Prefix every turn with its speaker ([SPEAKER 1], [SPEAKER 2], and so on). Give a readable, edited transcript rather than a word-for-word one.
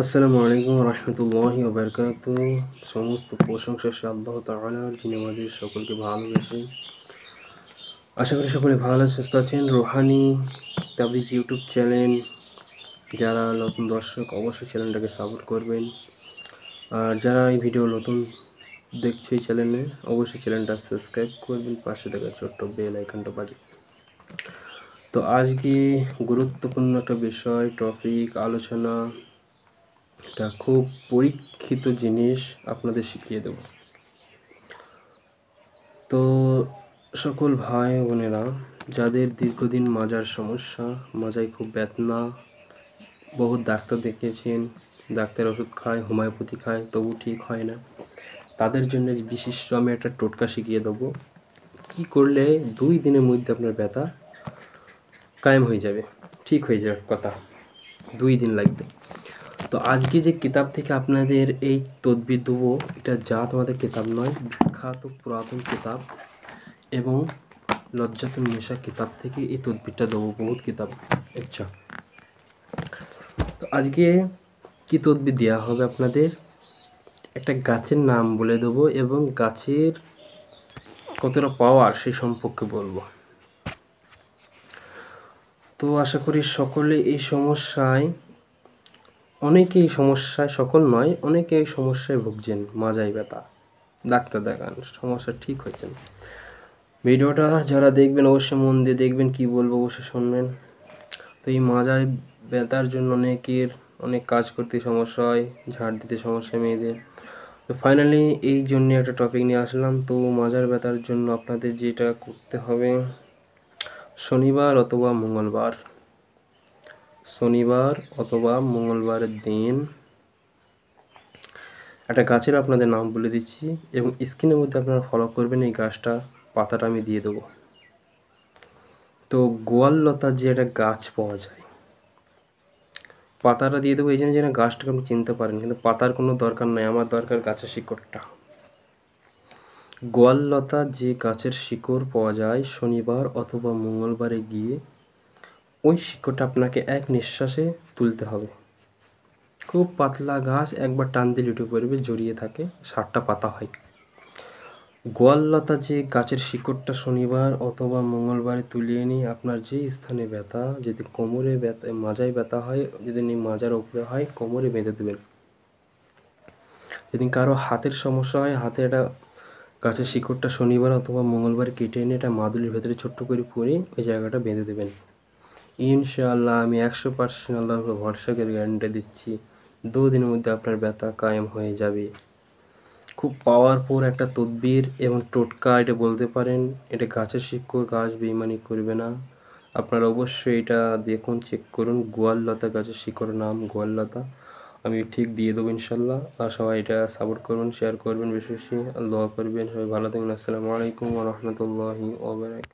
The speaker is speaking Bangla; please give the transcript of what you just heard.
[SPEAKER 1] আসসালামু আলাইকুম রহমতুল্লাহি ওবারকাতুহ। সমস্ত প্রশংসা সে আল্লাহ তাআলার, যিনি আমাদের সকলকে ভালোবাসেন। আশা করি সকলে ভালো সুস্থ আছেন। রুহানি তাবলিগ ইউটিউব চ্যানেল, যারা নতুন দর্শক অবশ্যই চ্যানেলটাকে সাপোর্ট করবেন। আর যারা এই ভিডিও নতুন দেখছে এই চ্যানেলে, অবশ্যই চ্যানেলটা সাবস্ক্রাইব করবেন, পাশে থাকা ছোট্ট বেল আইকনটা বাজিয়ে। তো আজকে গুরুত্বপূর্ণ একটা বিষয়, টপিক আলোচনা, এটা খুব পরীক্ষিত জিনিস আপনাদের শিখিয়ে দেব। তো সকল ভাই বোনেরা, যাদের দীর্ঘদিন মাজার সমস্যা, মাজায় খুব বেদনা, বহুত ডাক্তার দেখিয়েছেন, ডাক্তার ওষুধ খায়, হোমিওপ্যাথি খায়, তবু ঠিক হয় না, তাদের জন্য বিশিষ্ট আমি একটা টোটকা শিখিয়ে দেবো। কি করলে 2 দিনের মধ্যে আপনার ব্যথা কায়েম হয়ে যাবে, ঠিক হয়ে যাবে, কথা 2 দিন লাগবে। তো আজকে যে কিতাব থেকে আপনাদের এই তদবির দেবো, এটা যা তোমাদের কিতাব নয়, বিখ্যাত পুরাতন কিতাব এবং লজ্জাতুন নেশা কিতাব থেকে এই তদবিরটা দেবো, বহুত কিতাব। আচ্ছা, তো আজকে কি তদবির দেওয়া হবে আপনাদের, একটা গাছের নাম বলে দেবো এবং গাছের কতটা পাওয়ার সেই সম্পর্কে বলবো। তো আশা করি সকলে এই সমস্যায়, অনেকে এই সমস্যায়, সকল নয়, অনেকে এই সমস্যায় ভুগছেন, মাজায় ব্যথা, ডাক্তার দেখান, সমস্যা ঠিক হয়েছে না। ভিডিওটা যারা দেখবেন অবশ্যই মন দিয়ে দেখবেন, কি বলবো অবশ্যই শুনবেন। তো এই মাজায় ব্যথার জন্য অনেকের অনেক কাজ করতে সমস্যা হয়, ঝাড় দিতে সমস্যা মেয়েদের। তো ফাইনালি এই জন্য একটা টপিক নিয়ে আসলাম। তো মাজার ব্যথার জন্য আপনাদের যেটা করতে হবে, শনিবার অথবা মঙ্গলবারের দিন একটা গাছের আপনাদের নাম বলে দিচ্ছি এবং স্ক্রিনের মধ্যে আপনারা ফলো করবেন। এই গাছটা পাতাটা আমি দিয়ে দেবো। তো গোয়াললতা যে একটা গাছ পাওয়া যায়, পাতাটা দিয়ে দেবো এই জন্য যেন গাছটাকে আপনি চিনতে পারেন, কিন্তু পাতার কোনো দরকার নাই, আমার দরকার গাছের শিকড়টা। গোয়াললতা যে গাছের শিকড় পাওয়া যায়, শনিবার অথবা মঙ্গলবারে গিয়ে ওই শিকড়টা আপনাকে এক নিঃশ্বাসে তুলতে হবে। খুব পাতলা গাছ, একবার টান দিলে উঠে পড়বে, জড়িয়ে থাকে, 7টা পাতা হয়। গোয়াললতা যে গাছের শিকড়টা শনিবার অথবা মঙ্গলবারে তুলিয়ে নিয়ে আপনার যে স্থানে ব্যথা, যদি কোমরে ব্যথা, মাজায় ব্যথা হয়, যদি মাজার উপরে হয়, কোমরে বেঁধে দেবেন। যদি কারো হাতের সমস্যা হয়, হাতে একটা গাছের শিকড়টা শনিবার অথবা মঙ্গলবার কেটে এনে এটা মাদুলির ভেতরে ছোট্ট করে পরে ওই জায়গাটা বেঁধে দেবেন। ইনশাআল্লাহ আমি 100% আল্লাহর উপর ভরসা করে গ্যারান্টি দিচ্ছি, 2 দিনের মধ্যে আপনার ব্যথা কায়েম হয়ে যাবে। খুব পাওয়ারফুল একটা তদবির এবং টোটকা এটা বলতে পারেন। এটা গাছের শিকড়, গাছ বেইমানি করবে না। আপনারা অবশ্যই এটা দেখুন, চেক করুন। গোয়াললতা গাছের শিকড়ের নাম গোয়াললতা, আমি ঠিক দিয়ে দেবো ইনশাল্লাহ। আর সবাই এটা সাপোর্ট করবেন, শেয়ার করবেন, বেশি বেশি দোয়া করবেন। সবাই ভালো থাকবেন। আসসালামু আলাইকুম ওয়া রাহমাতুল্লাহি ওয়া বারাকাতুহু।